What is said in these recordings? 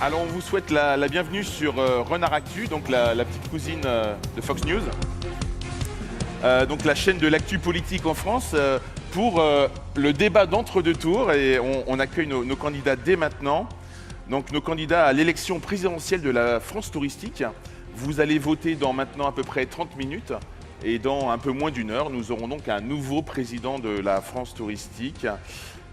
Alors on vous souhaite la bienvenue sur Renard Actu, donc la petite cousine de Fox News. Donc la chaîne de l'actu politique en France pour le débat d'entre-deux tours. Et on accueille nos candidats dès maintenant. Donc nos candidats à l'élection présidentielle de la France touristique. Vous allez voter dans maintenant à peu près 30 minutes. Et dans un peu moins d'une heure, nous aurons donc un nouveau président de la France touristique.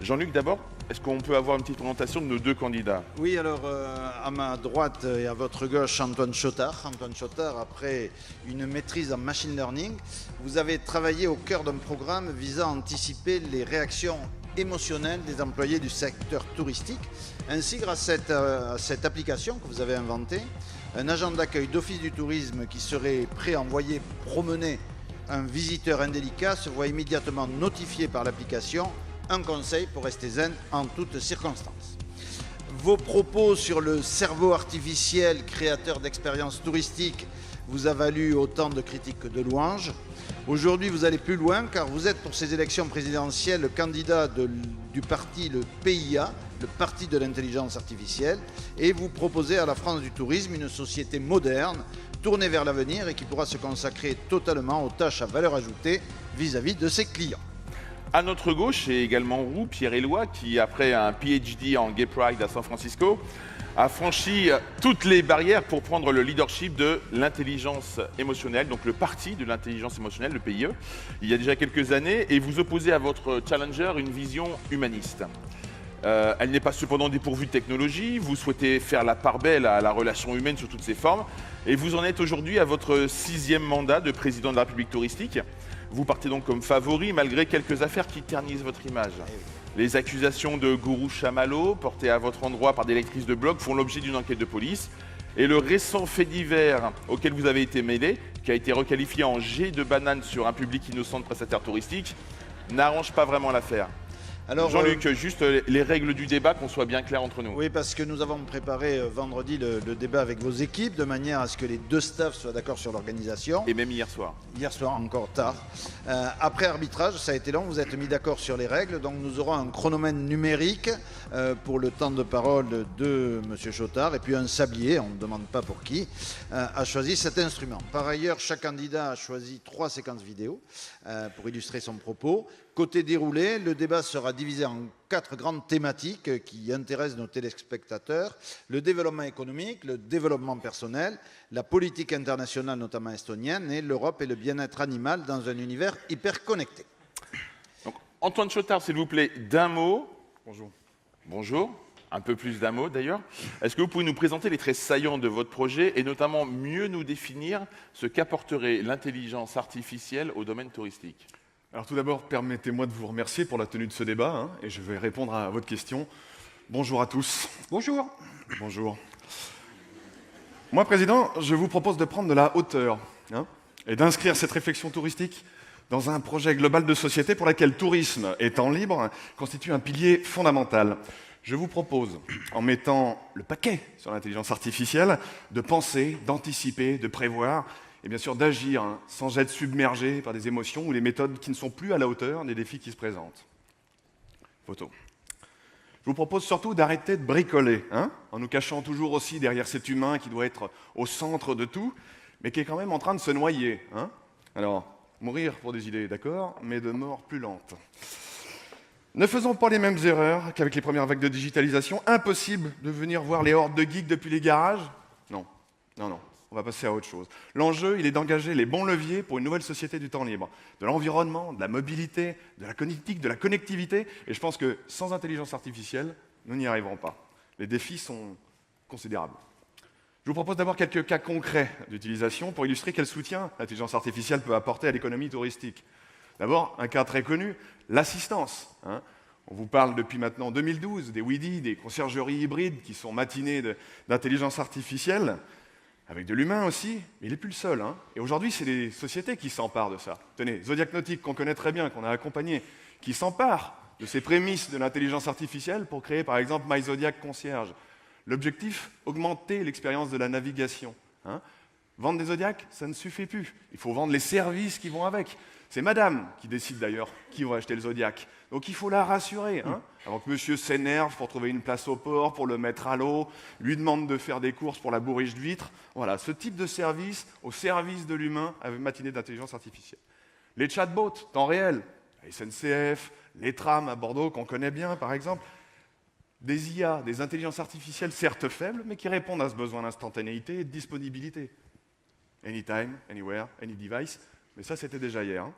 Jean-Luc, d'abord, est-ce qu'on peut avoir une petite présentation de nos deux candidats? Oui, alors à ma droite et à votre gauche, Antoine Chotard. Antoine Chotard, après une maîtrise en machine learning, vous avez travaillé au cœur d'un programme visant à anticiper les réactions émotionnelles des employés du secteur touristique. Ainsi, grâce à cette application que vous avez inventée, un agent d'accueil d'office du tourisme qui serait prêt à envoyer promener un visiteur indélicat se voit immédiatement notifié par l'application un conseil pour rester zen en toutes circonstances. Vos propos sur le cerveau artificiel créateur d'expériences touristiques vous a valu autant de critiques que de louanges. Aujourd'hui, vous allez plus loin car vous êtes pour ces élections présidentielles le candidat du parti, le PIA, le Parti de l'intelligence artificielle, et vous proposez à la France du tourisme une société moderne, tournée vers l'avenir et qui pourra se consacrer totalement aux tâches à valeur ajoutée vis-à-vis de ses clients. À notre gauche, et également roux, Pierre Éloi, qui, après un PhD en Gay Pride à San Francisco, a franchi toutes les barrières pour prendre le leadership de l'intelligence émotionnelle, donc le parti de l'intelligence émotionnelle, le PIE, il y a déjà quelques années, et vous opposez à votre challenger une vision humaniste. Elle n'est pas cependant dépourvue de technologie, vous souhaitez faire la part belle à la relation humaine sous toutes ses formes, et vous en êtes aujourd'hui à votre 6e mandat de président de la République touristique. Vous partez donc comme favori malgré quelques affaires qui ternissent votre image. Les accusations de gourou chamallow portées à votre endroit par des lectrices de blog font l'objet d'une enquête de police. Et le récent fait divers auquel vous avez été mêlé, qui a été requalifié en jet de banane sur un public innocent de prestataires touristiques, n'arrange pas vraiment l'affaire. Alors, Jean-Luc, juste les règles du débat, qu'on soit bien clair entre nous. Oui, parce que nous avons préparé vendredi le débat avec vos équipes, de manière à ce que les deux staffs soient d'accord sur l'organisation. Et même hier soir. Hier soir, encore tard. Après arbitrage, ça a été long, vous êtes mis d'accord sur les règles, donc nous aurons un chronomètre numérique pour le temps de parole de M. Chotard, et puis un sablier, on ne demande pas pour qui, a choisi cet instrument. Par ailleurs, chaque candidat a choisi 3 séquences vidéo pour illustrer son propos. Côté déroulé, le débat sera divisé en 4 grandes thématiques qui intéressent nos téléspectateurs. Le développement économique, le développement personnel, la politique internationale, notamment estonienne, et l'Europe et le bien-être animal dans un univers hyper connecté. Donc, Antoine Chotard, s'il vous plaît, d'un mot. Bonjour. Bonjour. Un peu plus d'un mot d'ailleurs. Est-ce que vous pouvez nous présenter les traits saillants de votre projet et notamment mieux nous définir ce qu'apporterait l'intelligence artificielle au domaine touristique? Alors tout d'abord, permettez-moi de vous remercier pour la tenue de ce débat, et je vais répondre à votre question. Bonjour à tous. Bonjour. Bonjour. Moi, Président, je vous propose de prendre de la hauteur et d'inscrire cette réflexion touristique dans un projet global de société pour lequel le tourisme et temps libre constituent un pilier fondamental. Je vous propose, en mettant le paquet sur l'intelligence artificielle, de penser, d'anticiper, de prévoir, et bien sûr d'agir sans être submergé par des émotions ou des méthodes qui ne sont plus à la hauteur des défis qui se présentent. Photo. Je vous propose surtout d'arrêter de bricoler, en nous cachant toujours aussi derrière cet humain qui doit être au centre de tout, mais qui est quand même en train de se noyer. Alors, mourir pour des idées, d'accord, mais de mort plus lente. Ne faisons pas les mêmes erreurs qu'avec les premières vagues de digitalisation. Impossible de venir voir les hordes de geeks depuis les garages. Non, non, non. On va passer à autre chose. L'enjeu, il est d'engager les bons leviers pour une nouvelle société du temps libre. De l'environnement, de la mobilité, de la connectique, de la connectivité. Et je pense que sans intelligence artificielle, nous n'y arriverons pas. Les défis sont considérables. Je vous propose d'abord quelques cas concrets d'utilisation pour illustrer quel soutien l'intelligence artificielle peut apporter à l'économie touristique. D'abord, un cas très connu, l'assistance. On vous parle depuis maintenant 2012 des WIDI, des conciergeries hybrides qui sont matinées d'intelligence artificielle. Avec de l'humain aussi, mais il n'est plus le seul. Et aujourd'hui, c'est les sociétés qui s'emparent de ça. Tenez, Zodiac Nautique, qu'on connaît très bien, qu'on a accompagné, qui s'empare de ces prémices de l'intelligence artificielle pour créer, par exemple, MyZodiac Concierge. L'objectif, augmenter l'expérience de la navigation. Vendre des Zodiacs, ça ne suffit plus. Il faut vendre les services qui vont avec. C'est madame qui décide d'ailleurs qui va acheter le Zodiac. Donc il faut la rassurer, hein, avant que monsieur s'énerve pour trouver une place au port, pour le mettre à l'eau, lui demande de faire des courses pour la bourriche d'huîtres. Voilà, ce type de service au service de l'humain avec matinée d'intelligence artificielle. Les chatbots, temps réel, la SNCF, les trams à Bordeaux qu'on connaît bien par exemple, des IA, des intelligences artificielles certes faibles, mais qui répondent à ce besoin d'instantanéité et de disponibilité. Anytime, anywhere, any device, mais ça c'était déjà hier. Hein.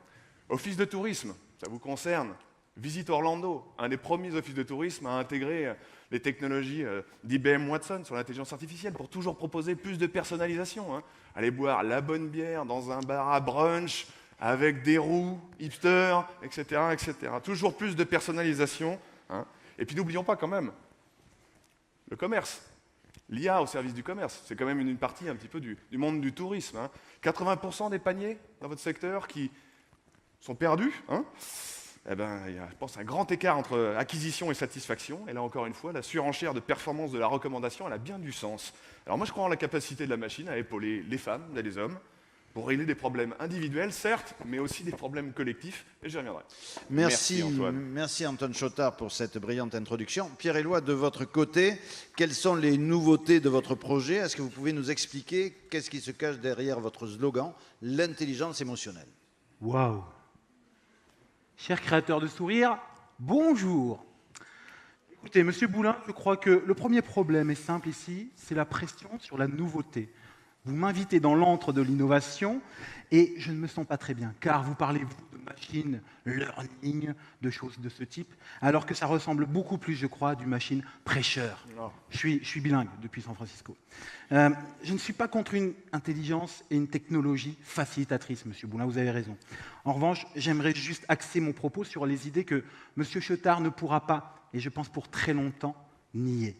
Office de tourisme, ça vous concerne. Visite Orlando, un des premiers offices de tourisme à intégrer les technologies d'IBM Watson sur l'intelligence artificielle pour toujours proposer plus de personnalisation. Hein. Aller boire la bonne bière dans un bar à brunch avec des roues, hipsters, etc., etc. Toujours plus de personnalisation. Hein. Et puis n'oublions pas quand même le commerce. L'IA au service du commerce, c'est quand même une partie un petit peu du monde du tourisme. Hein. 80% des paniers dans votre secteur qui sont perdus, hein. Eh ben, il y a, je pense, un grand écart entre acquisition et satisfaction. Et là, encore une fois, la surenchère de performance de la recommandation, elle a bien du sens. Alors moi, je crois en la capacité de la machine à épauler les femmes et les hommes pour régler des problèmes individuels, certes, mais aussi des problèmes collectifs, et j'y reviendrai. Merci Antoine Chotard pour cette brillante introduction. Pierre-Éloi, de votre côté, quelles sont les nouveautés de votre projet? Est-ce que vous pouvez nous expliquer qu'est-ce qui se cache derrière votre slogan, l'intelligence émotionnelle? Waouh! Chers créateurs de sourires, bonjour. Écoutez, Monsieur Boulin, je crois que le premier problème est simple ici, c'est la pression sur la nouveauté. Vous m'invitez dans l'antre de l'innovation et je ne me sens pas très bien, car vous parlez de machine learning, de choses de ce type, alors que ça ressemble beaucoup plus, je crois, à du machine prêcheur. Je suis bilingue depuis San Francisco. Je ne suis pas contre une intelligence et une technologie facilitatrice, Monsieur Boulin, vous avez raison. En revanche, j'aimerais juste axer mon propos sur les idées que Monsieur Chotard ne pourra pas, et je pense pour très longtemps, nier.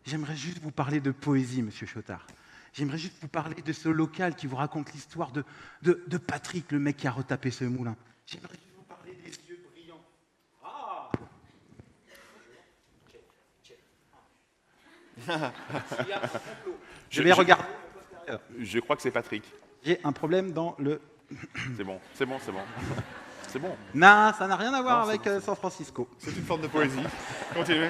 J'aimerais juste vous parler de poésie, Monsieur Chotard. J'aimerais juste vous parler de ce local qui vous raconte l'histoire de Patrick, le mec qui a retapé ce moulin. J'aimerais juste vous parler des yeux brillants. Ah Je vais regarder. Je crois que c'est Patrick. J'ai un problème dans le... C'est bon. C'est bon. Non, ça n'a rien à voir avec San Francisco. C'est une forme de poésie. Continuez.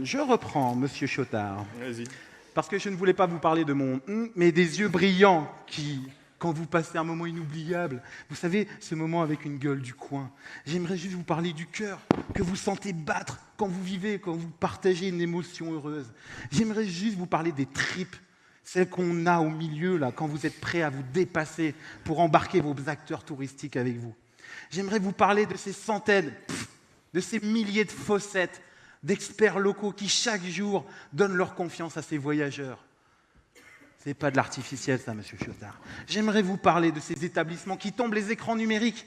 Je reprends, Monsieur Chotard. Vas-y. Parce que je ne voulais pas vous parler de mon mais des yeux brillants qui, quand vous passez un moment inoubliable, vous savez, ce moment avec une gueule du coin. J'aimerais juste vous parler du cœur que vous sentez battre quand vous vivez, quand vous partagez une émotion heureuse. J'aimerais juste vous parler des tripes, celles qu'on a au milieu, là, quand vous êtes prêts à vous dépasser pour embarquer vos acteurs touristiques avec vous. J'aimerais vous parler de ces centaines, de ces milliers de fossettes, d'experts locaux qui, chaque jour, donnent leur confiance à ces voyageurs. Ce n'est pas de l'artificiel, ça, Monsieur Chotard. J'aimerais vous parler de ces établissements qui tombent les écrans numériques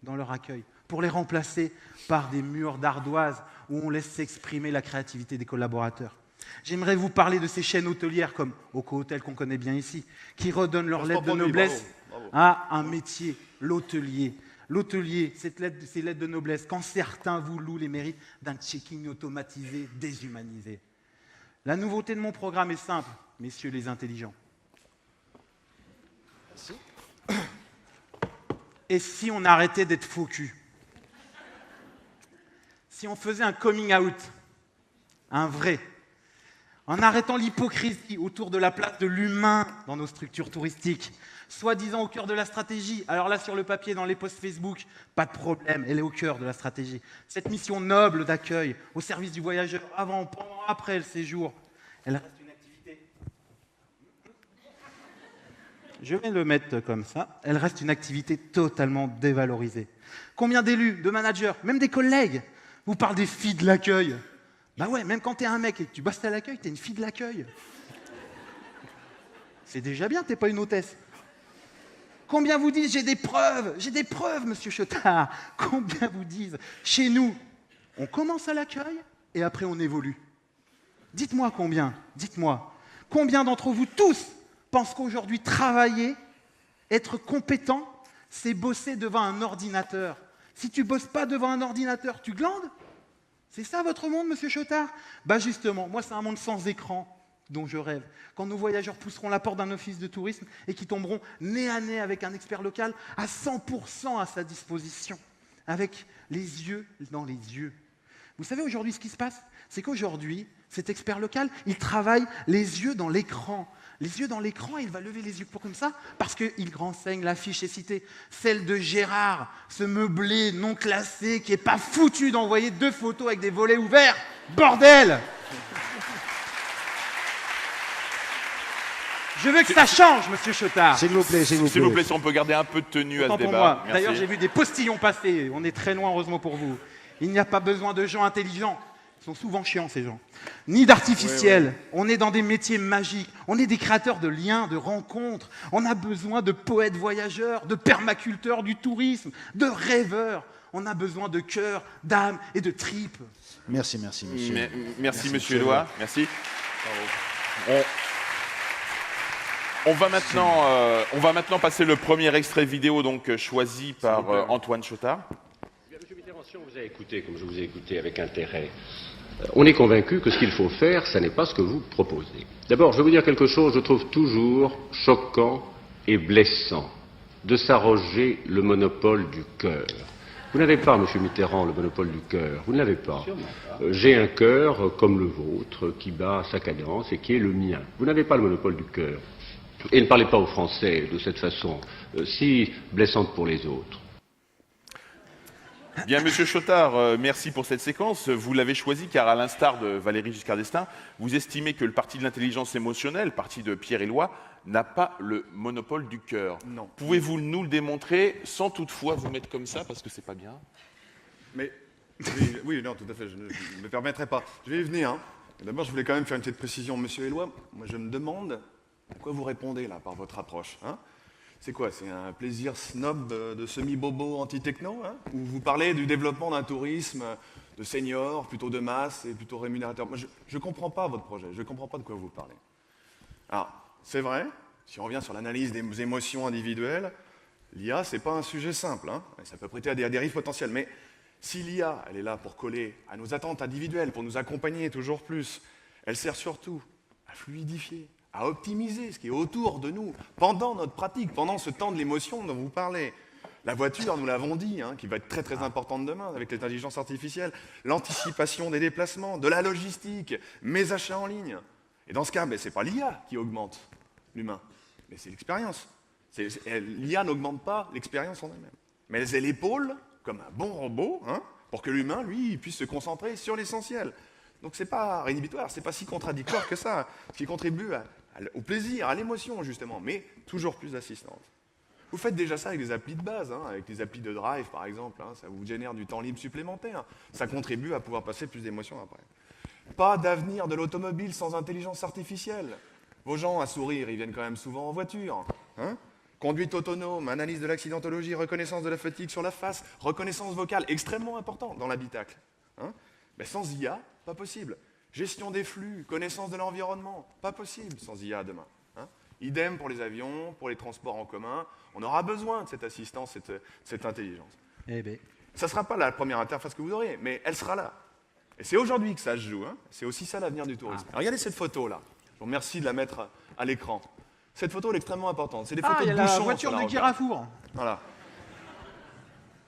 dans leur accueil pour les remplacer par des murs d'ardoise où on laisse s'exprimer la créativité des collaborateurs. J'aimerais vous parler de ces chaînes hôtelières comme Oco Hotel qu'on connaît bien ici, qui redonnent leur lettre de noblesse à un métier, l'hôtelier. L'hôtelier, ces lettres de noblesse, quand certains vous louent les mérites d'un checking automatisé, déshumanisé. La nouveauté de mon programme est simple, messieurs les intelligents. Merci. Et si on arrêtait d'être faux cul? Si on faisait un coming out, un vrai, en arrêtant l'hypocrisie autour de la place de l'humain dans nos structures touristiques, soi-disant au cœur de la stratégie. Alors là, sur le papier, dans les posts Facebook, pas de problème, elle est au cœur de la stratégie. Cette mission noble d'accueil au service du voyageur, avant, pendant, après le séjour, elle reste une activité... Je vais le mettre comme ça. Elle reste une activité totalement dévalorisée. Combien d'élus, de managers, même des collègues, vous parlent des filles de l'accueil? Bah ouais, même quand t'es un mec et que tu bosses à l'accueil, t'es une fille de l'accueil. C'est déjà bien, t'es pas une hôtesse. Combien vous disent, j'ai des preuves, Monsieur Chotard. Combien vous disent, chez nous, on commence à l'accueil et après on évolue. Dites-moi combien, dites-moi. Combien d'entre vous tous pensent qu'aujourd'hui, travailler, être compétent, c'est bosser devant un ordinateur? Si tu bosses pas devant un ordinateur, tu glandes? C'est ça votre monde, Monsieur Chotard? Bah justement, moi c'est un monde sans écran, dont je rêve, quand nos voyageurs pousseront la porte d'un office de tourisme et qui tomberont nez à nez avec un expert local à 100% à sa disposition, avec les yeux dans les yeux. Vous savez aujourd'hui ce qui se passe? C'est qu'aujourd'hui, cet expert local, il travaille les yeux dans l'écran. Les yeux dans l'écran, il va lever les yeux comme ça, parce qu'il renseigne, l'affiche est citée, celle de Gérard, ce meublé non classé qui n'est pas foutu d'envoyer 2 photos avec des volets ouverts. Bordel! Je veux que ça change, monsieur Chotard. S'il vous plaît, s'il vous plaît. S'il vous plaît, si on peut garder un peu de tenue à ce Autant pour débat. moi. Merci. D'ailleurs, j'ai vu des postillons passer. On est très loin, heureusement pour vous. Il n'y a pas besoin de gens intelligents. Ils sont souvent chiants, ces gens. Ni d'artificiels. On est dans des métiers magiques. On est des créateurs de liens, de rencontres. On a besoin de poètes voyageurs, de permaculteurs du tourisme, de rêveurs. On a besoin de cœur, d'âme et de tripes. Merci, monsieur. Merci, monsieur Éloi. Merci. On va maintenant passer le premier extrait vidéo donc choisi par Antoine Chotard. Monsieur Mitterrand, si on vous a écouté comme je vous ai écouté avec intérêt, on est convaincu que ce qu'il faut faire, ce n'est pas ce que vous proposez. D'abord, je vais vous dire quelque chose, je trouve toujours choquant et blessant de s'arroger le monopole du cœur. Vous n'avez pas, monsieur Mitterrand, le monopole du cœur. Vous ne l'avez pas. J'ai un cœur comme le vôtre, qui bat sa cadence et qui est le mien. Vous n'avez pas le monopole du cœur. Et ne parlez pas aux Français de cette façon si blessante pour les autres. Bien, monsieur Chotard, merci pour cette séquence. Vous l'avez choisi car, à l'instar de Valéry Giscard d'Estaing, vous estimez que le parti de l'intelligence émotionnelle, parti de Pierre Éloi, n'a pas le monopole du cœur. Non. Pouvez-vous nous le démontrer sans toutefois vous mettre comme ça, parce que c'est pas bien? Mais oui, non, tout à fait, je ne me permettrai pas. Je vais y venir. Hein. D'abord, je voulais quand même faire une petite précision. Monsieur Éloi, moi je me demande à quoi vous répondez là par votre approche. Hein. C'est quoi? C'est un plaisir snob de semi-bobo anti-techno, hein, où vous parlez du développement d'un tourisme de seniors, plutôt de masse et plutôt rémunérateur. Moi, je ne comprends pas votre projet, je ne comprends pas de quoi vous parlez. Alors, c'est vrai, si on revient sur l'analyse des émotions individuelles, l'IA, ce n'est pas un sujet simple. Hein. Ça peut prêter à des dérives potentielles, mais si l'IA, elle est là pour coller à nos attentes individuelles, pour nous accompagner toujours plus, elle sert surtout à fluidifier, à optimiser ce qui est autour de nous, pendant notre pratique, pendant ce temps de l'émotion dont vous parlez. La voiture, nous l'avons dit, hein, qui va être très très importante demain avec l'intelligence artificielle, l'anticipation des déplacements, de la logistique, mes achats en ligne. Et dans ce cas, ce n'est pas l'IA qui augmente l'humain, mais c'est l'expérience. L'IA n'augmente pas l'expérience en elle-même. Mais elle épaule, comme un bon robot, hein, pour que l'humain, lui, puisse se concentrer sur l'essentiel. Donc ce n'est pas rédhibitoire, ce n'est pas si contradictoire que ça, ce qui contribue au plaisir, à l'émotion, justement, mais toujours plus d'assistance. Vous faites déjà ça avec des applis de base, hein, avec des applis de drive, par exemple, hein, ça vous génère du temps libre supplémentaire. Ça contribue à pouvoir passer plus d'émotions après. Pas d'avenir de l'automobile sans intelligence artificielle. Vos gens à sourire, ils viennent quand même souvent en voiture. Hein. Conduite autonome, analyse de l'accidentologie, reconnaissance de la fatigue sur la face, reconnaissance vocale, extrêmement important dans l'habitacle. Hein. Sans IA, pas possible. Gestion des flux, connaissance de l'environnement, pas possible sans IA demain. Hein. Idem pour les avions, pour les transports en commun. On aura besoin de cette assistance, cette intelligence. Eh bien. Ça ne sera pas la première interface que vous aurez, mais elle sera là. Et c'est aujourd'hui que ça se joue. Hein. C'est aussi ça l'avenir du tourisme. Alors, regardez cette photo-là. Je vous remercie de la mettre à l'écran. Cette photo est extrêmement importante. C'est des photos il y a de bouchons. la voiture de Guirafour. Voilà.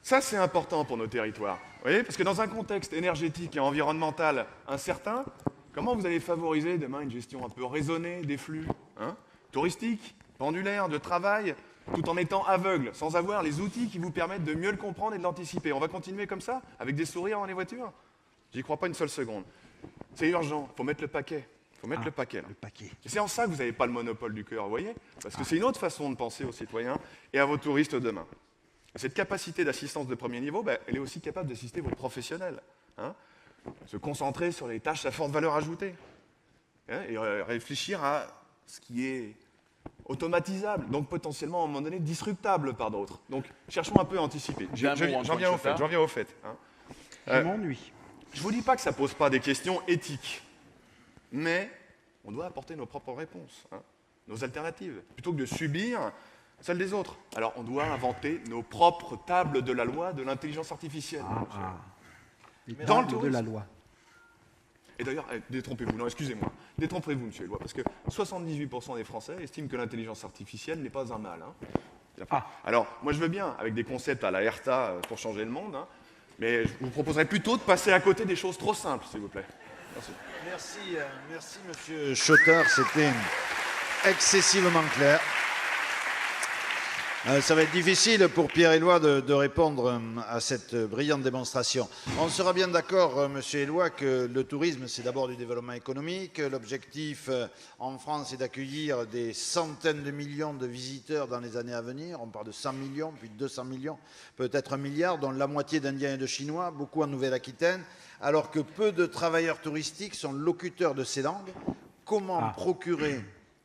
Ça, c'est important pour nos territoires. Vous voyez, parce que dans un contexte énergétique et environnemental incertain, comment vous allez favoriser demain une gestion un peu raisonnée des flux touristiques, pendulaires, de travail, tout en étant aveugle, sans avoir les outils qui vous permettent de mieux le comprendre et de l'anticiper? On va continuer comme ça, avec des sourires dans les voitures? J'y crois pas une seule seconde. C'est urgent, il faut mettre le paquet. Il faut mettre le paquet, là. Le paquet. Et c'est en ça que vous n'avez pas le monopole du cœur, vous voyez? Parce que c'est une autre façon de penser aux citoyens et à vos touristes demain. Cette capacité d'assistance de premier niveau, elle est aussi capable d'assister vos professionnels. Hein, se concentrer sur les tâches à forte valeur ajoutée. Hein, et réfléchir à ce qui est automatisable, donc potentiellement à un moment donné disruptable par d'autres. Donc cherchons un peu à anticiper. J'en viens au fait. Hein. Je m'ennuie. Je ne vous dis pas que ça ne pose pas des questions éthiques, mais on doit apporter nos propres réponses, hein, nos alternatives, plutôt que de subir celles des autres. Alors on doit inventer nos propres tables de la loi de l'intelligence artificielle. Les Dans le tables de tourisme. la loi. Et d'ailleurs, détrompez-vous, non, excusez-moi, détrompez-vous, monsieur Éloi, parce que 78% des Français estiment que l'intelligence artificielle n'est pas un mal. Hein. Alors, moi je veux bien, avec des concepts à la Herta pour changer le monde, hein, mais je vous proposerais plutôt de passer à côté des choses trop simples, s'il vous plaît. Merci. Merci monsieur Chotard, c'était excessivement clair. Ça va être difficile pour Pierre Éloi de répondre à cette brillante démonstration. On sera bien d'accord, monsieur Éloi, que le tourisme, c'est d'abord du développement économique. L'objectif en France est d'accueillir des centaines de millions de visiteurs dans les années à venir. On parle de 100 millions, puis de 200 millions, peut-être 1 milliard, dont la moitié d'Indiens et de Chinois, beaucoup en Nouvelle-Aquitaine, alors que peu de travailleurs touristiques sont locuteurs de ces langues. Comment procurer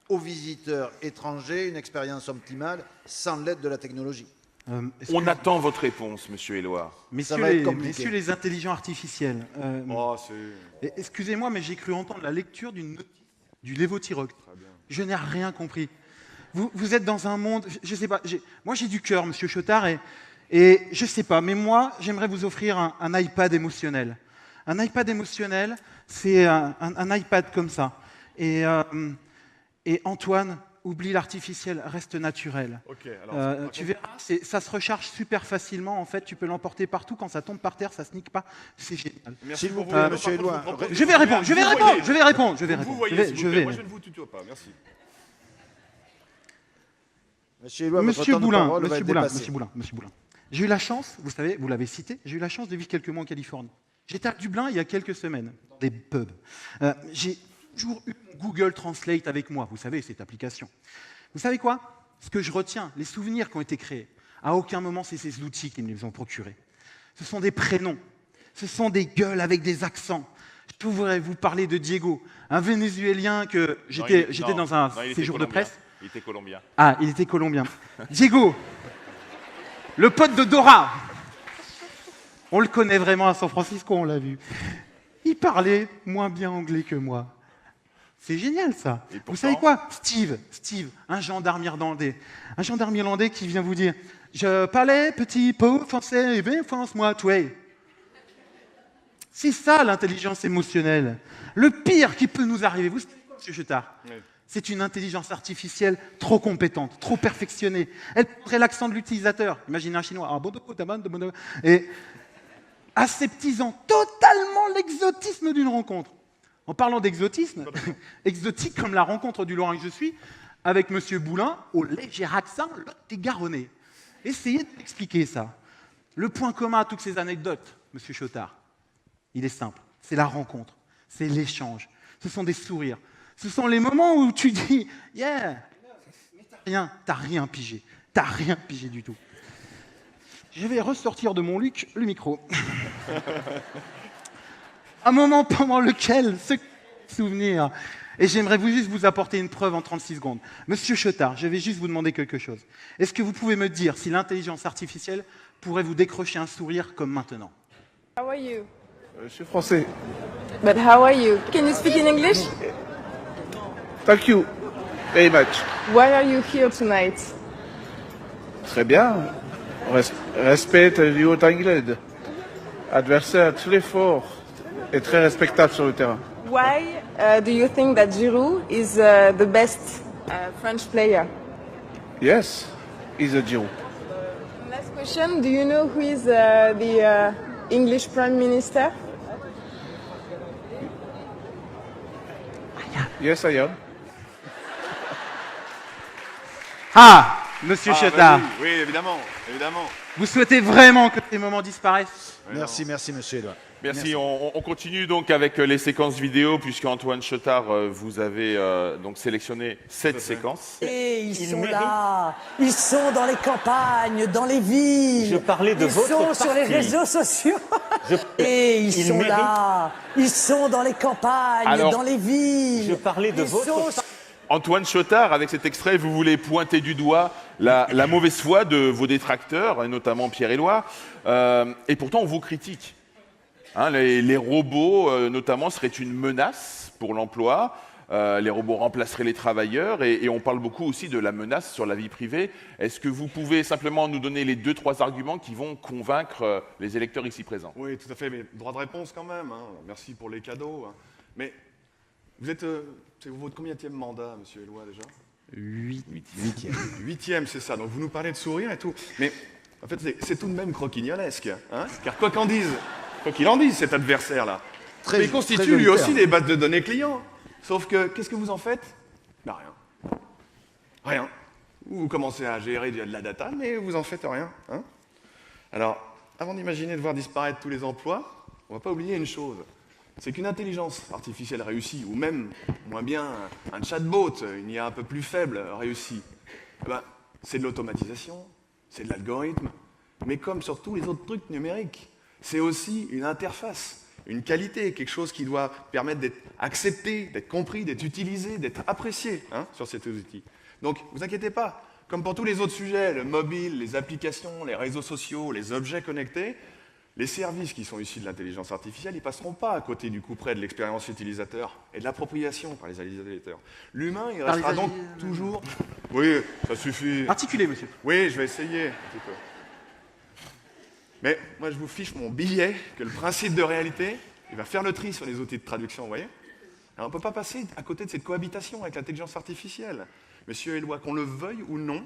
aux visiteurs étrangers une expérience optimale sans l'aide de la technologie? On attend votre réponse, monsieur Éloi. Messieurs les intelligents artificiels, c'est... excusez-moi, mais j'ai cru entendre la lecture d'une notice du Lévothyrox. Je n'ai rien compris. Vous êtes dans un monde, je ne sais pas, moi j'ai du cœur, monsieur Chotard, et je ne sais pas, mais moi j'aimerais vous offrir un iPad émotionnel. Un iPad émotionnel, c'est un iPad comme ça. Et Antoine, oublie l'artificiel, reste naturel. Ok, alors, tu verras, ça se recharge super facilement. En fait, tu peux l'emporter partout. Quand ça tombe par terre, ça se nique pas. C'est génial. Merci S'il vous beaucoup, plaît, monsieur Éloi. Je vais répondre. Vous voyez, s'il vous plaît, moi je ne vous tutoie pas, merci. Monsieur Éloi, votre temps de parole va être dépassé. Monsieur Boulin. J'ai eu la chance, vous savez, vous l'avez cité, j'ai eu la chance de vivre quelques mois en Californie. J'étais à Dublin il y a quelques semaines, dans des pubs. J'ai toujours eu Google Translate avec moi, vous savez, cette application. Vous savez quoi? Ce que je retiens, les souvenirs qui ont été créés, à aucun moment c'est ces outils qui me les ont procurés. Ce sont des prénoms, ce sont des gueules avec des accents. Je pourrais vous parler de Diego, un Vénézuélien que j'étais dans un séjour de presse. Il était colombien. Ah, il était colombien. Diego, le pote de Dora. On le connaît vraiment à San Francisco, on l'a vu. Il parlait moins bien anglais que moi. C'est génial, ça. Vous savez quoi? Steve, un gendarme irlandais. Un gendarme irlandais qui vient vous dire « Je parlais petit peu français, et bien France-moi, toi ». C'est ça, l'intelligence émotionnelle. Le pire qui peut nous arriver, vous savez quoi, M. Chotard? C'est une intelligence artificielle trop compétente, trop perfectionnée. Elle prendrait l'accent de l'utilisateur. Imaginez un Chinois. Et aseptisant totalement l'exotisme d'une rencontre. En parlant d'exotisme, exotique comme la rencontre du Lorrain que je suis, avec M. Boulin, au léger accent lot-et-garonnais. Essayez de m'expliquer ça. Le point commun à toutes ces anecdotes, M. Chotard, il est simple. C'est la rencontre, c'est l'échange, ce sont des sourires. Ce sont les moments où tu dis « Yeah !» Mais t'as rien pigé. T'as rien pigé du tout. Je vais ressortir de mon Luc le micro. Un moment pendant lequel ce souvenir... Et j'aimerais juste vous apporter une preuve en 36 secondes. Monsieur Chotard, je vais juste vous demander quelque chose. Est-ce que vous pouvez me dire si l'intelligence artificielle pourrait vous décrocher un sourire comme maintenant? How are you? Je suis français. But how are you? Can you speak in English? Thank you very much. Why are you here tonight? Très bien. Respecte du haut anglais. Adversaire très fort et très respectable sur le terrain. Why do you think that Giroud is the best French player? Yes, he's a Giroud. Last question, do you know who is the English Prime Minister? Yes, I am. Ah, Monsieur Chotard, Oui, évidemment. vous souhaitez vraiment que ces moments disparaissent? Merci, monsieur Éloi. Merci. On continue donc avec les séquences vidéo, puisque Antoine Chotard, vous avez donc sélectionné 7 séquences. Et ils sont là, ils sont dans les campagnes, dans les villes. Je parlais de votre Ils sont sur les parti. réseaux sociaux. Et ils sont là, ils sont dans les campagnes, Alors, dans les villes. Je parlais de Ils votre sont parti. Antoine Chotard, avec cet extrait, vous voulez pointer du doigt la mauvaise foi de vos détracteurs, et notamment Pierre Éloi, et pourtant on vous critique. Hein, les robots, notamment, seraient une menace pour l'emploi. Les robots remplaceraient les travailleurs et on parle beaucoup aussi de la menace sur la vie privée. Est-ce que vous pouvez simplement nous donner les 2-3 arguments qui vont convaincre les électeurs ici présents? Oui, tout à fait, mais droit de réponse quand même. Hein. Merci pour les cadeaux. Hein. Mais vous êtes... c'est votre combienième mandat, monsieur Éloi, déjà? Huitième, c'est ça. Donc vous nous parlez de sourire et tout. Mais en fait, c'est tout de même croquignolesque. Hein, car quoi qu'il en dise, cet adversaire-là, il constitue lui aussi des bases de données clients. Sauf que, qu'est-ce que vous en faites? Ben, rien. Rien. Vous commencez à gérer de la data, mais vous en faites rien. Hein. Alors, avant d'imaginer de voir disparaître tous les emplois, on ne va pas oublier une chose. C'est qu'une intelligence artificielle réussie, ou même, moins bien, un chatbot, une IA un peu plus faible, réussie, ben, c'est de l'automatisation, c'est de l'algorithme, mais comme sur tous les autres trucs numériques, c'est aussi une interface, une qualité, quelque chose qui doit permettre d'être accepté, d'être compris, d'être utilisé, d'être apprécié hein, sur ces outils. Donc, vous inquiétez pas, comme pour tous les autres sujets, le mobile, les applications, les réseaux sociaux, les objets connectés, les services qui sont issus de l'intelligence artificielle, ils ne passeront pas à côté du coup près de l'expérience utilisateur et de l'appropriation par les utilisateurs. L'humain, il restera donc toujours... Oui, ça suffit. Articulez, monsieur. Oui, je vais essayer un petit peu. Mais moi, je vous fiche mon billet que le principe de réalité, il va faire le tri sur les outils de traduction, vous voyez? Alors, on ne peut pas passer à côté de cette cohabitation avec l'intelligence artificielle. Monsieur Éloi, qu'on le veuille ou non,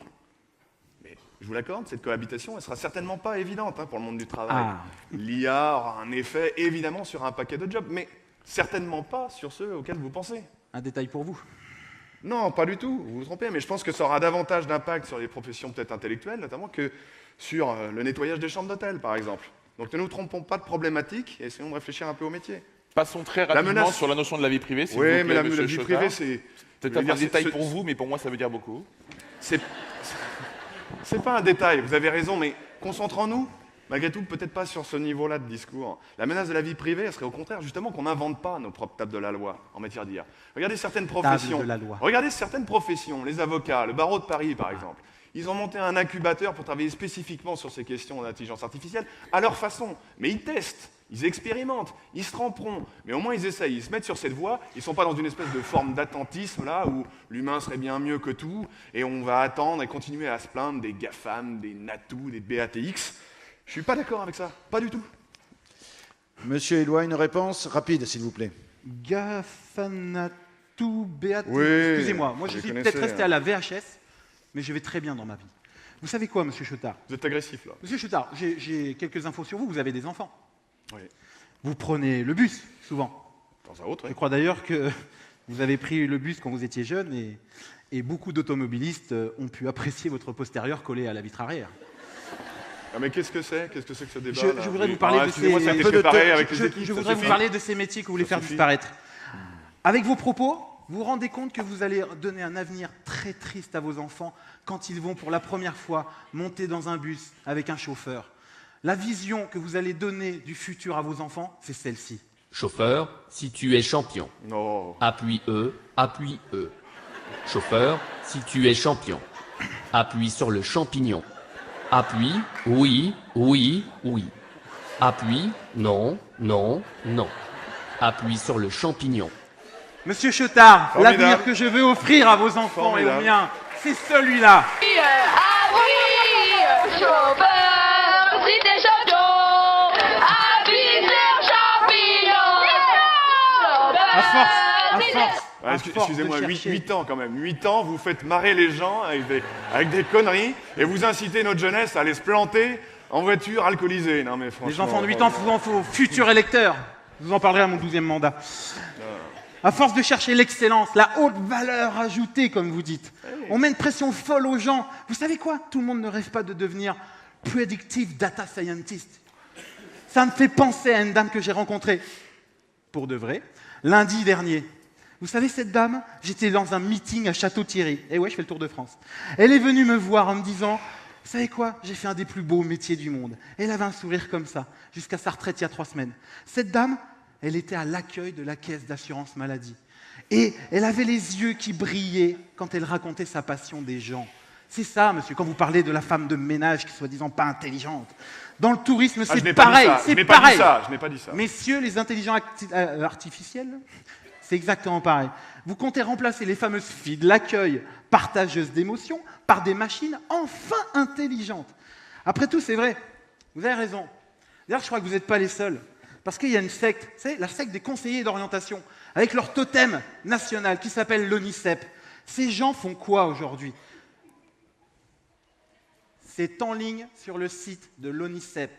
mais je vous l'accorde, cette cohabitation, elle ne sera certainement pas évidente hein, pour le monde du travail. Ah. L'IA aura un effet, évidemment, sur un paquet de jobs, mais certainement pas sur ceux auxquels vous pensez. Un détail pour vous? Non, pas du tout, vous vous trompez, mais je pense que ça aura davantage d'impact sur les professions peut-être intellectuelles, notamment que sur le nettoyage des chambres d'hôtel, par exemple. Donc ne nous trompons pas de problématique et essayons de réfléchir un peu au métier. Passons très rapidement sur la notion de la vie privée, s'il vous plaît, mais la vie privée, c'est... Peut-être un détail pour vous, mais pour moi, ça veut dire beaucoup. C'est pas un détail, vous avez raison, mais concentrons-nous, malgré tout, peut-être pas sur ce niveau-là de discours. La menace de la vie privée, elle serait au contraire, justement, qu'on n'invente pas nos propres tables de la loi en matière d'IA. Regardez certaines professions. Regardez certaines professions, les avocats, le barreau de Paris, par exemple. Ils ont monté un incubateur pour travailler spécifiquement sur ces questions d'intelligence artificielle, à leur façon. Mais ils testent, ils expérimentent, ils se tromperont. Mais au moins, ils essayent, ils se mettent sur cette voie. Ils ne sont pas dans une espèce de forme d'attentisme, là, où l'humain serait bien mieux que tout, et on va attendre et continuer à se plaindre des GAFAM, des NATU, des BATX. Je ne suis pas d'accord avec ça, pas du tout. Monsieur Éloi, une réponse rapide, s'il vous plaît. GAFAM, NATU, BATX. Oui, excusez-moi, moi je suis peut-être resté à la VHS, mais je vais très bien dans ma vie. Vous savez quoi, monsieur Chotard? Vous êtes agressif, là. Monsieur Chotard, j'ai quelques infos sur vous. Vous avez des enfants. Oui. Vous prenez le bus, souvent. De temps à autre, oui. Je crois d'ailleurs que vous avez pris le bus quand vous étiez jeune et beaucoup d'automobilistes ont pu apprécier votre postérieur collé à la vitre arrière. Ah mais qu'est-ce que c'est que ce débat Je voudrais vous parler de ces... Je voudrais vous parler de ces métiers que vous voulez faire disparaître. Avec vos propos, vous vous rendez compte que vous allez donner un avenir très triste à vos enfants quand ils vont pour la première fois monter dans un bus avec un chauffeur. La vision que vous allez donner du futur à vos enfants, c'est celle-ci. Chauffeur, si tu es champion. Non. Appuie E, appuie E. Chauffeur, si tu es champion. Appuie sur le champignon. Appuie, oui, oui, oui. Appuie, non, non, non. Appuie sur le champignon. Monsieur Chotard, Formidable. L'avenir que je veux offrir à vos enfants et aux miens, c'est celui-là. Ah oui, chauffeur, si t'es champion, appuie sur champignon. À force. Excusez-moi, 8 ans quand même. 8 ans, vous faites marrer les gens avec des conneries et vous incitez notre jeunesse à aller se planter en voiture alcoolisée. Non mais franchement... Les enfants de 8 ans, vous en faut futurs électeurs. Je vous en parlerai à mon 12e mandat. À force de chercher l'excellence, la haute valeur ajoutée, comme vous dites, on met une pression folle aux gens. Vous savez quoi? Tout le monde ne rêve pas de devenir predictive data scientist. Ça me fait penser à une dame que j'ai rencontrée, pour de vrai, lundi dernier. Vous savez, cette dame, j'étais dans un meeting à Château-Thierry. Et ouais, je fais le tour de France. Elle est venue me voir en me disant, vous savez quoi? J'ai fait un des plus beaux métiers du monde. Elle avait un sourire comme ça, jusqu'à sa retraite il y a 3 semaines. Cette dame, elle était à l'accueil de la caisse d'assurance maladie. Et elle avait les yeux qui brillaient quand elle racontait sa passion des gens. C'est ça, monsieur, quand vous parlez de la femme de ménage qui est soi-disant pas intelligente. Dans le tourisme, c'est pareil. C'est pareil. Je n'ai pas dit ça. Messieurs les intelligents artificiels, c'est exactement pareil. Vous comptez remplacer les fameuses filles de l'accueil partageuses d'émotions par des machines enfin intelligentes. Après tout, c'est vrai. Vous avez raison. D'ailleurs, je crois que vous n'êtes pas les seuls. Parce qu'il y a une secte, c'est la secte des conseillers d'orientation, avec leur totem national qui s'appelle l'ONICEP. Ces gens font quoi aujourd'hui? C'est en ligne sur le site de l'ONICEP.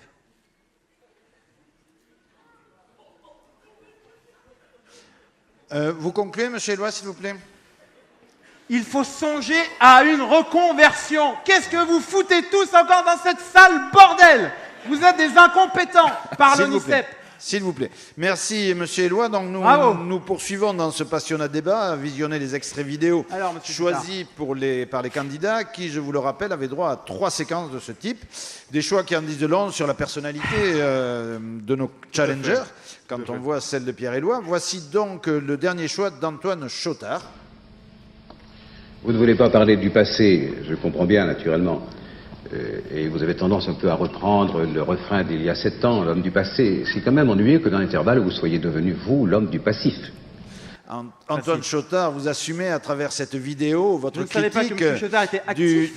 Vous concluez, monsieur Éloi, s'il vous plaît? Il faut songer à une reconversion. Qu'est-ce que vous foutez tous encore dans cette salle, bordel? Vous êtes des incompétents par l'ONICEP. S'il vous plaît. Merci, monsieur Éloi. Donc nous poursuivons dans ce passionnant débat à visionner les extraits vidéo choisis par les candidats qui, je vous le rappelle, avaient droit à 3 séquences de ce type. Des choix qui en disent de long sur la personnalité de nos challengers, quand on voit celle de Pierre Éloi. Voici donc le dernier choix d'Antoine Chotard. Vous ne voulez pas parler du passé, je comprends bien, naturellement. Et vous avez tendance un peu à reprendre le refrain d'il y a 7 ans, l'homme du passé. C'est quand même ennuyeux que dans l'intervalle, vous soyez devenu, vous, l'homme du passif. Antoine Chotard, vous assumez à travers cette vidéo votre critique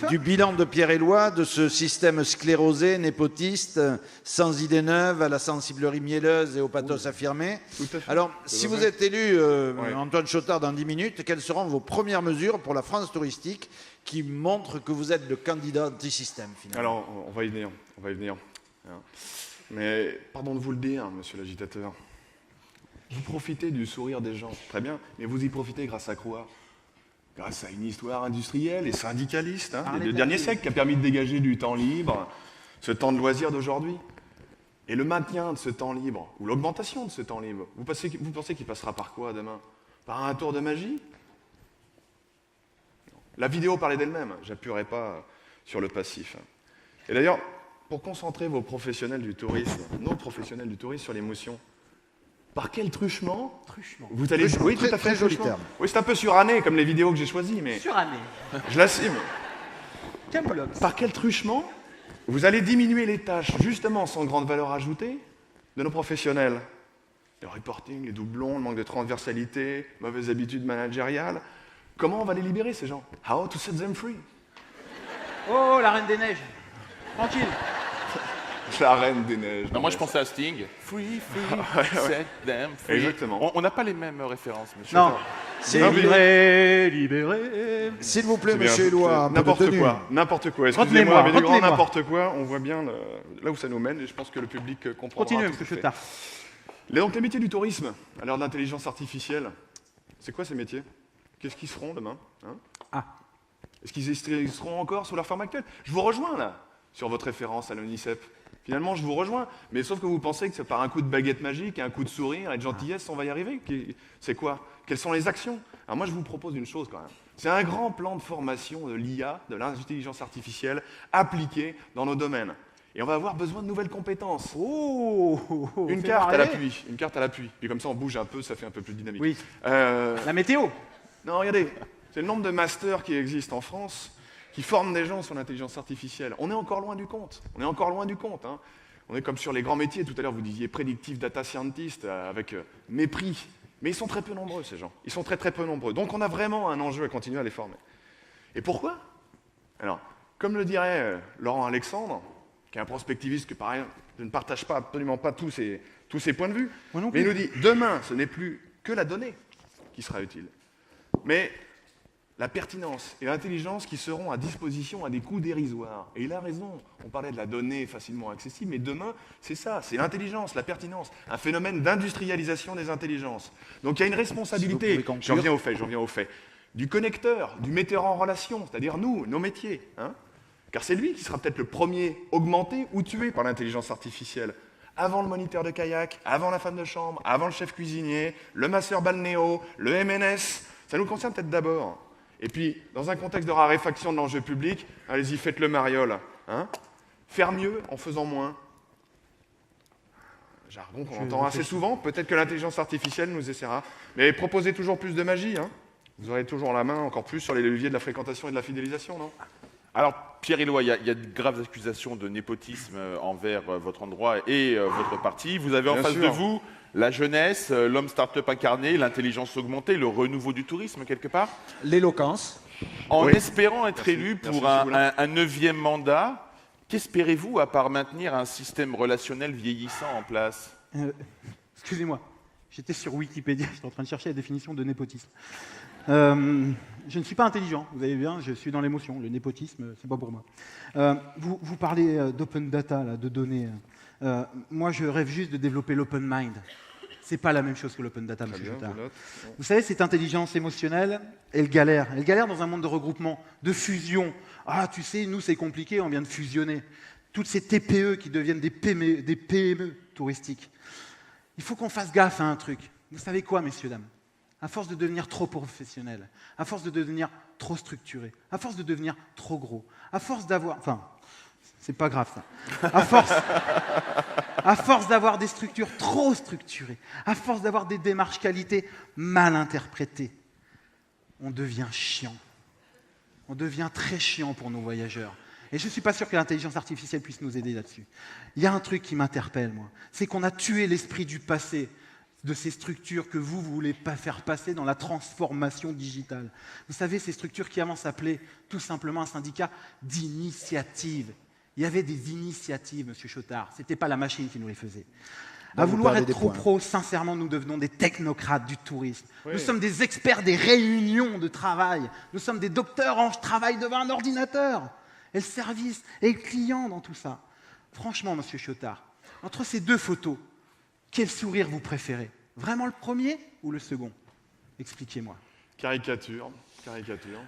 du bilan de Pierre Éloi, de ce système sclérosé, népotiste, sans idées neuves, à la sensiblerie mielleuse et au pathos affirmé. Alors, si vous êtes élu, Antoine Chotard, dans 10 minutes, quelles seront vos premières mesures pour la France touristique qui montrent que vous êtes le candidat anti-système, finalement? Alors, on va y venir. Mais, pardon de vous le dire, monsieur l'agitateur, vous profitez du sourire des gens, très bien, mais vous y profitez grâce à quoi? Grâce à une histoire industrielle et syndicaliste, des 2 derniers siècles, qui a permis de dégager du temps libre, ce temps de loisir d'aujourd'hui. Et le maintien de ce temps libre, ou l'augmentation de ce temps libre, vous pensez qu'il passera par quoi demain? Par un tour de magie? La vidéo parlait d'elle-même, j'appuierai pas sur le passif. Et d'ailleurs, pour concentrer vos professionnels du tourisme, nos professionnels du tourisme sur l'émotion, par quel truchement vous allez... Oui, tout à fait, joli terme. Oui, c'est un peu suranné, comme les vidéos que j'ai choisies, mais... Suranné. Je l'assume. Par quel truchement vous allez diminuer les tâches, justement, sans grande valeur ajoutée, de nos professionnels? Le reporting, les doublons, le manque de transversalité, mauvaises habitudes managériales. Comment on va les libérer, ces gens? How to set them free? Oh, la Reine des Neiges. Tranquille. La Reine des Neiges. Non, moi, je pensais à Sting. Free, set them free. Exactement. On n'a pas les mêmes références, monsieur. Non. Libéré. S'il vous plaît, monsieur Éloi, n'importe quoi. Excusez-moi, avec du grand n'importe quoi, on voit bien là où ça nous mène, et je pense que le public comprendra. Continuez, monsieur Chotard. Donc, les métiers du tourisme, à l'heure de l'intelligence artificielle, c'est quoi ces métiers? Qu'est-ce qu'ils seront demain? Est-ce qu'ils seront encore sous leur forme actuelle? Je vous rejoins là, sur votre référence à l'ONICEP. Finalement, je vous rejoins, mais sauf que vous pensez que c'est par un coup de baguette magique, un coup de sourire et de gentillesse, on va y arriver. C'est quoi? Quelles sont les actions? Alors moi, je vous propose une chose quand même. C'est un grand plan de formation de l'IA, de l'intelligence artificielle, appliquée dans nos domaines. Et on va avoir besoin de nouvelles compétences. Une carte à l'appui. Une carte à l'appui. Puis comme ça, on bouge un peu, ça fait un peu plus dynamique. Oui. La météo. Non, regardez, c'est le nombre de masters qui existent en France qui forment des gens sur l'intelligence artificielle. On est encore loin du compte. Hein. On est comme sur les grands métiers. Tout à l'heure, vous disiez predictive data scientist avec mépris. Mais ils sont très peu nombreux, ces gens. Ils sont très très peu nombreux. Donc on a vraiment un enjeu à continuer à les former. Et pourquoi? Alors, comme le dirait Laurent Alexandre, qui est un prospectiviste que, pareil, je ne partage pas absolument pas tous ses points de vue, mais il nous dit, demain, ce n'est plus que la donnée qui sera utile, mais la pertinence et l'intelligence qui seront à disposition à des coûts dérisoires. Et il a raison, on parlait de la donnée facilement accessible, mais demain, c'est ça, c'est l'intelligence, la pertinence, un phénomène d'industrialisation des intelligences. Donc il y a une responsabilité, j'en viens au fait, du connecteur, du metteur en relation, c'est-à-dire nous, nos métiers, car c'est lui qui sera peut-être le premier augmenté ou tué par l'intelligence artificielle. Avant le moniteur de kayak, avant la femme de chambre, avant le chef cuisinier, le masseur balnéo, le MNS, ça nous concerne peut-être d'abord. Et puis, dans un contexte de raréfaction de l'enjeu public, allez-y, faites le mariole. Faire mieux en faisant moins. Jargon qu'on entend assez souvent, peut-être que l'intelligence artificielle nous essaiera. Mais proposez toujours plus de magie. Vous aurez toujours la main encore plus sur les leviers de la fréquentation et de la fidélisation, non? Alors, Pierre Éloi, il y a de graves accusations de népotisme envers votre endroit et votre parti. Vous avez en face de vous la jeunesse, l'homme start-up incarné, l'intelligence augmentée, le renouveau du tourisme, quelque part. L'éloquence. En espérant être élu pour un 9e mandat, qu'espérez-vous à part maintenir un système relationnel vieillissant en place? Excusez-moi, j'étais sur Wikipédia, j'étais en train de chercher la définition de népotisme. Je ne suis pas intelligent, vous avez bien, je suis dans l'émotion, le népotisme, c'est pas pour moi. Vous parlez d'open data, là, de données. Moi, je rêve juste de développer l'open mind. C'est pas la même chose que l'open data, monsieur Chotard. Vous savez, cette intelligence émotionnelle, elle galère. Elle galère dans un monde de regroupement, de fusion. Ah, tu sais, nous, c'est compliqué, on vient de fusionner. Toutes ces TPE qui deviennent des PME touristiques. Il faut qu'on fasse gaffe à un truc. Vous savez quoi, messieurs, dames? À force de devenir trop professionnel, à force de devenir trop structuré, à force de devenir trop gros, à force d'avoir... Enfin, c'est pas grave, ça. À force d'avoir des structures trop structurées, à force d'avoir des démarches qualité mal interprétées, on devient chiant. On devient très chiant pour nos voyageurs. Et je ne suis pas sûr que l'intelligence artificielle puisse nous aider là-dessus. Il y a un truc qui m'interpelle, moi. C'est qu'on a tué l'esprit du passé, de ces structures que vous voulez pas faire passer dans la transformation digitale. Vous savez, ces structures qui avant s'appelaient tout simplement un syndicat d'initiative. Il y avait des initiatives, monsieur Chotard. Ce n'était pas la machine qui nous les faisait. À vouloir être trop pro, sincèrement, nous devenons des technocrates du tourisme. Oui. Nous sommes des experts des réunions de travail. Nous sommes des docteurs en travail devant un ordinateur. Et le service, et le client dans tout ça. Franchement, monsieur Chotard, entre ces deux photos, quel sourire vous préférez? Vraiment le premier ou le second? Expliquez-moi. Caricature.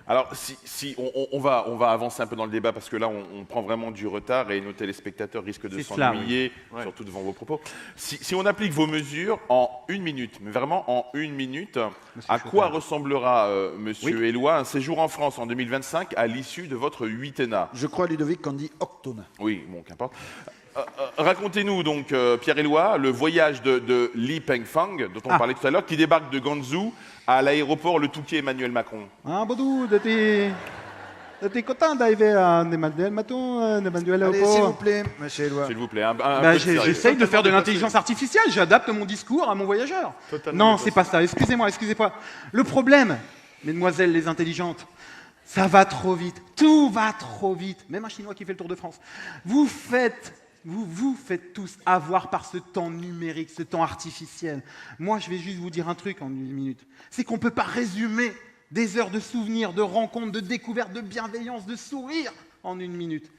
Alors, si on va avancer un peu dans le débat parce que là, on prend vraiment du retard et nos téléspectateurs risquent de s'ennuyer, surtout devant vos propos. Si on applique vos mesures en 1 minute, mais vraiment en 1 minute, à quoi ressemblera, monsieur Éloi, un séjour en France en 2025 à l'issue de votre huitennat? Je crois, Ludovic, qu'on dit octonna. Oui, bon, qu'importe. Racontez-nous donc, Pierre Éloi, le voyage de Li Pengfang, dont on parlait tout à l'heure, qui débarque de Guangzhou à l'aéroport Le Touquet Emmanuel Macron. Ah, Bodou, t'es content d'arriver à Emmanuel Macron, Emmanuel Allez, s'il vous plaît, monsieur Éloi. S'il vous plaît, j'essaye de faire de l'intelligence artificielle, j'adapte mon discours à mon voyageur. Non, c'est pas ça, excusez-moi. Le problème, mesdemoiselles les intelligentes, ça va trop vite, tout va trop vite. Même un Chinois qui fait le Tour de France. Vous faites tous avoir par ce temps numérique, ce temps artificiel. Moi, je vais juste vous dire un truc en 1 minute. C'est qu'on ne peut pas résumer des heures de souvenirs, de rencontres, de découvertes, de bienveillance, de sourires en 1 minute.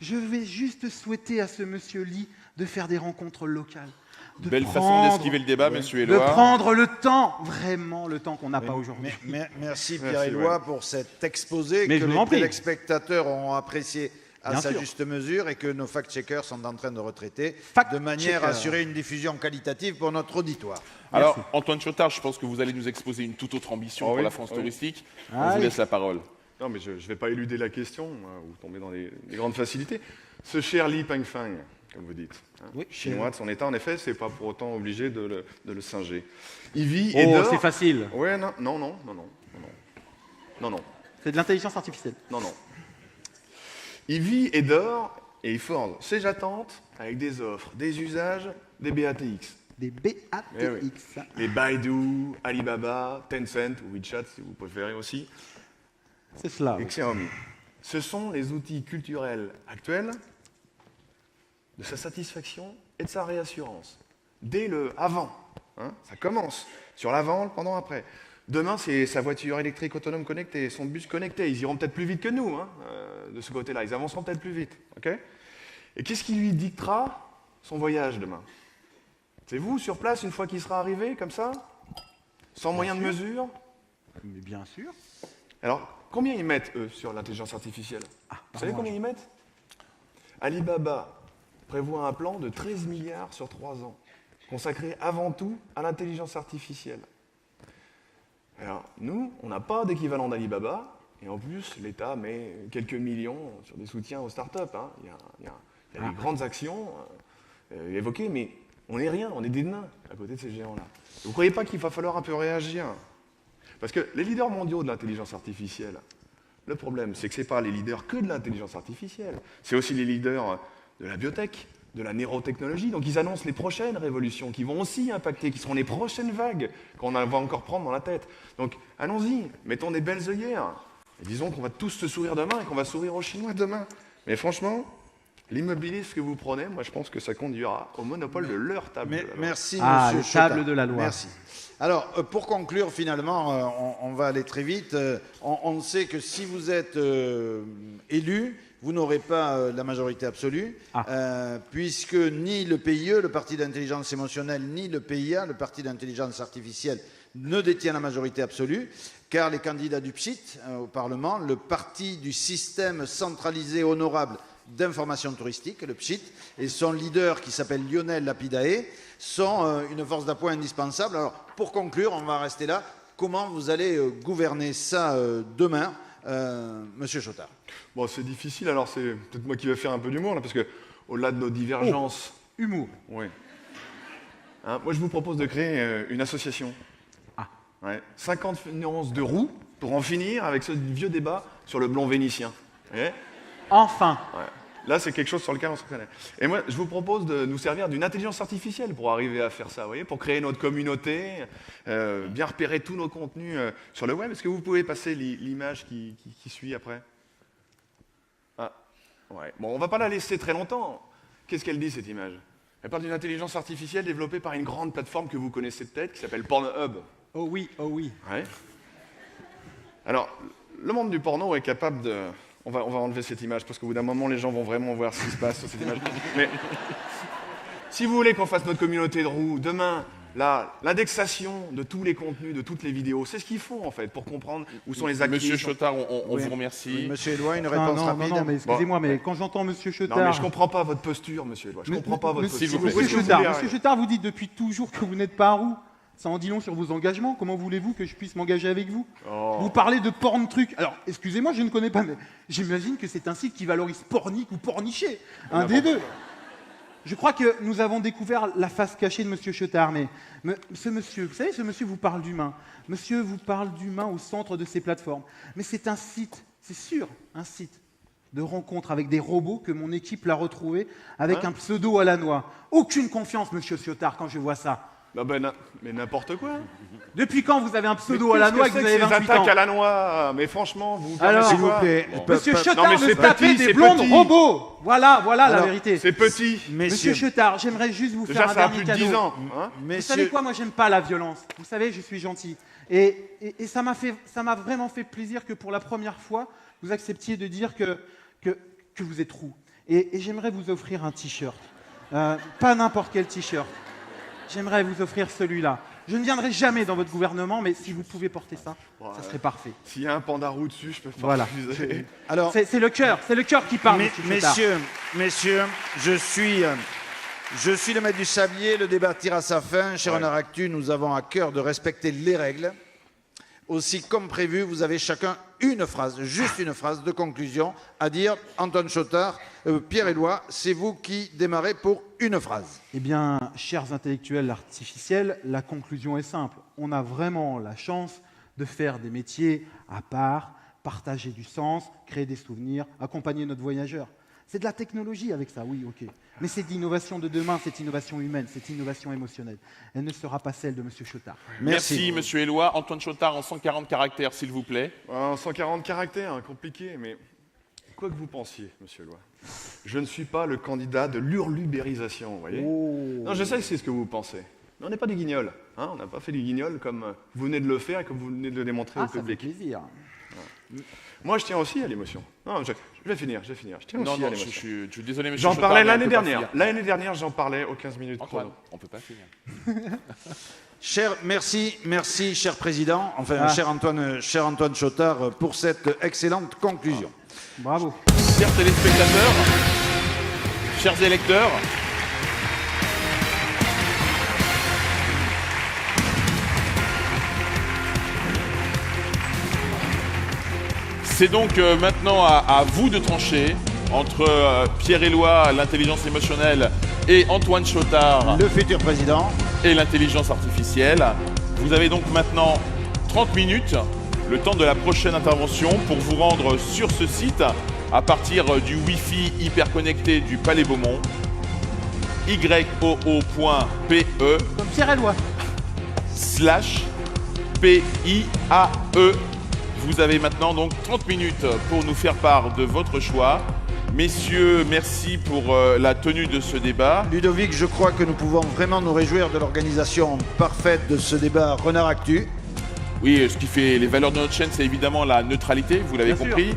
Je vais juste souhaiter à ce monsieur Li de faire des rencontres locales. Belle façon d'esquiver le débat, monsieur Éloi. De prendre le temps, vraiment le temps qu'on n'a pas aujourd'hui. Merci Pierre Éloi pour cet exposé que les téléspectateurs ont apprécié à sa juste mesure et que nos fact-checkers sont en train de retraiter de manière à assurer une diffusion qualitative pour notre auditoire. Alors, Antoine Chotard, je pense que vous allez nous exposer une toute autre ambition pour la France touristique. On vous laisse la parole. Non, mais je ne vais pas éluder la question, ou tomber dans les grandes facilités. Ce cher Li Pengfang, comme vous dites, chinois de son état, en effet, c'est pas pour autant obligé de le singer. Il vit et dort... c'est facile. Ouais, non. C'est de l'intelligence artificielle. Non. Il vit et dort et il forge ses attentes avec des offres, des usages, des BATX. Des BATX. Les Baidu, Alibaba, Tencent ou WeChat si vous préférez aussi. C'est cela. Et Xiaomi. Ce sont les outils culturels actuels de sa satisfaction et de sa réassurance. Dès le avant, ça commence. Sur l'avant, le pendant, après. Demain, c'est sa voiture électrique autonome connectée, son bus connecté. Ils iront peut-être plus vite que nous, de ce côté-là. Ils avanceront peut-être plus vite. Okay, et qu'est-ce qui lui dictera son voyage demain? C'est vous, sur place, une fois qu'il sera arrivé, comme ça? Sans moyen de mesure? Mais bien sûr. Alors, combien ils mettent, eux, sur l'intelligence artificielle? Vous savez combien ils mettent? Alibaba prévoit un plan de 13 milliards sur 3 ans, consacré avant tout à l'intelligence artificielle. Alors, nous, on n'a pas d'équivalent d'Alibaba, et en plus, l'État met quelques millions sur des soutiens aux startups. Il y a des grandes actions évoquées, mais on n'est rien, on est des nains à côté de ces géants-là. Vous ne croyez pas qu'il va falloir un peu réagir? Parce que les leaders mondiaux de l'intelligence artificielle, le problème, c'est que ce n'est pas les leaders que de l'intelligence artificielle, c'est aussi les leaders de la biotech, de la neurotechnologie. Donc ils annoncent les prochaines révolutions qui vont aussi impacter, qui seront les prochaines vagues qu'on va encore prendre dans la tête. Donc allons-y, mettons des belles œillères. Et disons qu'on va tous se sourire demain et qu'on va sourire aux Chinois demain. Mais franchement, L'immobilisme que vous prenez, moi je pense que ça conduira au monopole de leur table. de la loi. Merci, Ah, monsieur le Chotard. table de la loi. Merci. Alors, pour conclure, finalement, on va aller très vite. On sait que si vous êtes élu, vous n'aurez pas la majorité absolue, puisque ni le PIE, le Parti d'intelligence émotionnelle, ni le PIA, le Parti d'intelligence artificielle, ne détient la majorité absolue, car les candidats du PSIT au Parlement, le Parti du système centralisé honorable d'information touristique, le PSIT, et son leader qui s'appelle Lionel Lapidae, sont une force d'appoint indispensable. Alors, pour conclure, on va rester là. Comment vous allez gouverner ça demain, Monsieur Chotard? Bon, c'est difficile, alors c'est peut-être moi qui vais faire un peu d'humour, là, parce que au-delà de nos divergences... Humour. Oui. Hein, moi, je vous propose de créer une association. Ouais, 50 nuances de roux pour en finir avec ce vieux débat sur le blond vénitien. Vous voyez ? Enfin. Ouais. Là, c'est quelque chose sur lequel on se connaît. Et moi, je vous propose de nous servir d'une intelligence artificielle pour arriver à faire ça, vous voyez, pour créer notre communauté, bien repérer tous nos contenus sur le web. Est-ce que vous pouvez passer l'image qui suit après? Ah, ouais. Bon, on va pas la laisser très longtemps. Qu'est-ce qu'elle dit, cette image? Elle parle d'une intelligence artificielle développée par une grande plateforme que vous connaissez peut-être, qui s'appelle Pornhub. Oh oui, oh oui. Ouais. Alors, le monde du porno est capable de... On va enlever cette image, parce qu'au bout d'un moment, les gens vont vraiment voir ce qui se passe sur cette image. Mais si vous voulez qu'on fasse notre communauté de roux, demain, l'indexation de tous les contenus, de toutes les vidéos, c'est ce qu'il faut, en fait, pour comprendre où sont les actrices. Monsieur Chotard, on vous remercie. Oui, Monsieur Éloi, une réponse rapide. Non, mais excusez-moi, mais quand j'entends Monsieur Chotard... Non, mais je comprends pas votre posture, Monsieur Éloi. Je comprends pas votre posture. Monsieur Chotard, vous dites depuis toujours que vous n'êtes pas un roux. Ça en dit long sur vos engagements. Comment voulez-vous que je puisse m'engager avec vous? Vous parlez de porn truc. Alors, excusez-moi, je ne connais pas, mais j'imagine que c'est un site qui valorise pornique ou porniché. Un des deux. Je crois que nous avons découvert la face cachée de Monsieur Chotard, mais ce monsieur, vous savez, ce monsieur vous parle d'humain. Monsieur vous parle d'humain au centre de ces plateformes. Mais c'est un site, c'est sûr, un site de rencontre avec des robots que mon équipe l'a retrouvé avec un pseudo à la noix. Aucune confiance, Monsieur Chotard, quand je vois ça. Mais n'importe quoi. Depuis quand vous avez un pseudo à la noix et que vous avez 28 ans? Des attaques à la noix, mais franchement, vous... Alors, s'il vous plaît, Monsieur Chotard veut taper des blondes robots. Voilà la vérité. C'est petit. Monsieur Chotard, j'aimerais juste vous faire un dernier cadeau. Déjà, ça a plus de 10 ans. Hein, vous savez quoi, moi j'aime pas la violence. Vous savez, je suis gentil. Et ça m'a vraiment fait plaisir que pour la première fois, vous acceptiez de dire que vous êtes roux. Et j'aimerais vous offrir un t-shirt. Pas n'importe quel t-shirt. J'aimerais vous offrir celui-là. Je ne viendrai jamais dans votre gouvernement, mais si vous pouvez porter ça, ça serait parfait. S'il y a un panda roux dessus, je peux pas refuser. Alors, c'est le cœur qui parle. Messieurs, je suis le maître du sablier, le débat tire à sa fin. Chez Renard Actu, nous avons à cœur de respecter les règles. Aussi, comme prévu, vous avez chacun une phrase, juste une phrase de conclusion à dire. Antoine Chotard, Pierre Éloi, c'est vous qui démarrez pour une phrase. Eh bien, chers intellectuels artificiels, la conclusion est simple. On a vraiment la chance de faire des métiers à part, partager du sens, créer des souvenirs, accompagner notre voyageur. C'est de la technologie avec ça, oui, ok. Mais c'est de l'innovation de demain, c'est innovation humaine, c'est innovation émotionnelle. Elle ne sera pas celle de M. Chotard. Merci, Monsieur Éloi. Antoine Chotard en 140 caractères, s'il vous plaît. En 140 caractères, compliqué, mais quoi que vous pensiez, Monsieur Éloi, je ne suis pas le candidat de l'urlubérisation, vous voyez. Non, je sais que c'est ce que vous pensez. Mais on n'est pas des guignols. Hein, on n'a pas fait des guignols comme vous venez de le faire et comme vous venez de le démontrer au public. Ça fait plaisir. Moi, je tiens aussi à l'émotion. Non, je vais finir. Je tiens aussi à l'émotion. Je suis désolé, monsieur J'en Chotard, parlais mais on l'année peut pas dernière. finir. L'année dernière, j'en parlais aux 15 minutes Antoine, chrono. on peut pas finir. Merci, cher président, cher Antoine Chotard, pour cette excellente conclusion. Bravo. Chers téléspectateurs, chers électeurs, c'est donc maintenant à vous de trancher entre Pierre Éloi, l'intelligence émotionnelle, et Antoine Chotard, le futur président, et l'intelligence artificielle. Vous avez donc maintenant 30 minutes, le temps de la prochaine intervention, pour vous rendre sur ce site à partir du Wi-Fi hyper connecté du Palais Beaumont, yoo.pe Comme Pierre Éloi. /PIAE. Vous avez maintenant donc 30 minutes pour nous faire part de votre choix. Messieurs, merci pour la tenue de ce débat. Ludovic, je crois que nous pouvons vraiment nous réjouir de l'organisation parfaite de ce débat Renard Actu. Oui, ce qui fait les valeurs de notre chaîne, c'est évidemment la neutralité, vous l'avez compris,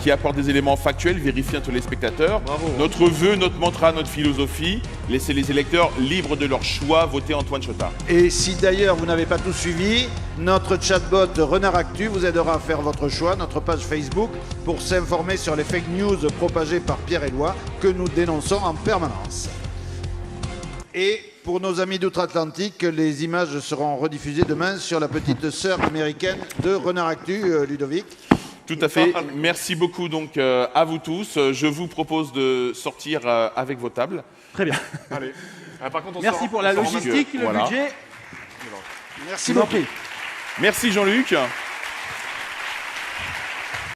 qui apporte des éléments factuels, vérifiés entre les spectateurs. Bravo. Notre vœu, notre mantra, notre philosophie, laisser les électeurs libres de leur choix, voter Antoine Chotard. Et si d'ailleurs vous n'avez pas tout suivi, notre chatbot Renard Actu vous aidera à faire votre choix, notre page Facebook, pour s'informer sur les fake news propagées par Pierre-Éloi que nous dénonçons en permanence. Et pour nos amis d'outre-Atlantique, les images seront rediffusées demain sur la petite sœur américaine de Renard Actu, Ludovic. Tout à fait. Merci beaucoup donc à vous tous. Je vous propose de sortir avec vos tables. Très bien. Allez. Par contre, Merci pour la logistique, le budget. Merci Je vous en beaucoup. prie. Merci Jean-Luc.